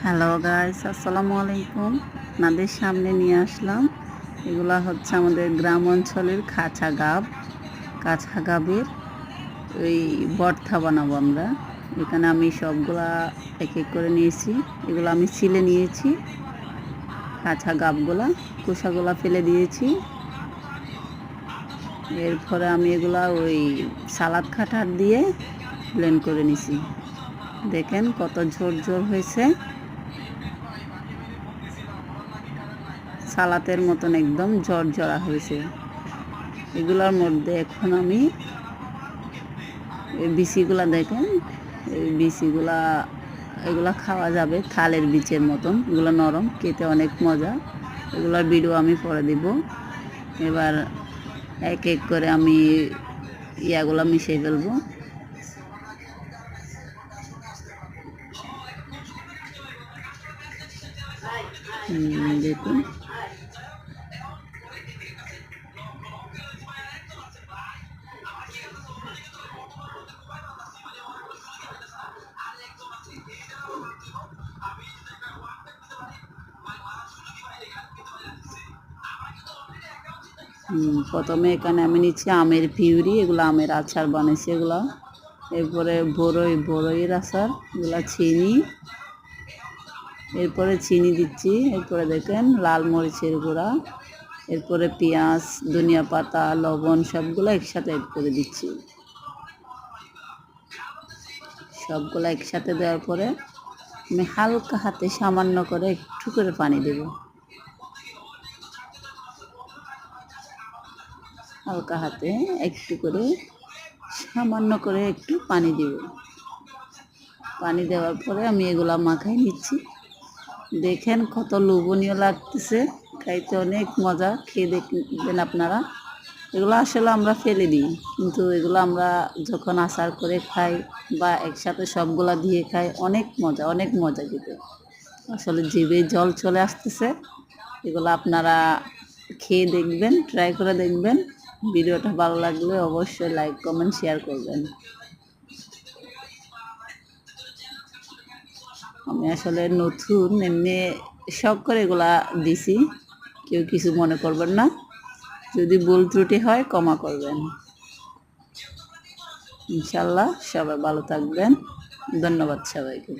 Hello guys, আসসালামু আলাইকুম। আপনাদের সামনে নিয়ে আসলাম, এগুলা হচ্ছে আমাদের গ্রাম অঞ্চলের কাঁচা গাবের ওই ভর্তা বানাবো আমরা। এখানে আমি সবগুলা এক এক করে নিয়েছি। এগুলো আমি ছিলে নিয়েছি, কাঁচা গাবগুলা, খোসাগুলা ফেলে দিয়েছি। এরপরে আমি এগুলা ওই সালাদ কাটার দিয়ে ব্লেন্ড করে নিছি। দেখেন কত ঝোর হয়েছে, সালাতের মতন একদম ঝরঝরা হয়েছে। এগুলোর মধ্যে এখন আমি এই বিচিগুলা দেখেন, এই বিচিগুলা এগুলা খাওয়া যাবে থালের বীজের মতন। এগুলো নরম, খেতে অনেক মজা। এগুলোর ভিডিও আমি পরে দিব। এবার এক এক করে আমি ইয়াগুলা মিশিয়ে ফেলবো। দেখুন প্রথমে এখানে আমি নিচ্ছি আমের পিউরি, এগুলো আমের আচার বানাইছি এগুলা। এরপরে বড়ইয়ের আচার, এগুলা চিনি, এরপরে চিনি দিচ্ছি। এরপরে দেখেন লাল মরিচের গুঁড়া, এরপরে পেঁয়াজ, ধনিয়া পাতা, লবণ সবগুলো একসাথে অ্যাড করে দিচ্ছি। সবগুলো একসাথে দেওয়ার পরে আমি হালকা হাতে সামান্য করে একটু করে পানি দেব। হালকা হাতে একটু করে সামান্য করে একটু পানি দেব। পানি দেওয়ার পরে আমি এগুলা মাখাই নিচ্ছি। দেখেন কত লোভনীয় লাগতেছে, খাইতে অনেক মজা। খেয়ে দেখবেন আপনারা। এগুলো আসলে আমরা ফেলে দিই, কিন্তু এগুলো আমরা যখন আচার করে খাই বা একসাথে সবগুলা দিয়ে খাই, অনেক মজা খেতে। আসলে জিভে জল চলে আসতেছে। এগুলো আপনারা খেয়ে দেখবেন, ট্রাই করে দেখবেন। ভিডিওটা ভালো লাগলে অবশ্যই লাইক, কমেন্ট, শেয়ার করবেন। আমি আসলে নতুন, এমনি শখ করে এগুলা দিছি, কেউ কিছু মনে করবেন না। যদি ভুল ত্রুটি হয় ক্ষমা করবেন। ইনশাল্লাহ সবাই ভালো থাকবেন। ধন্যবাদ সবাইকে।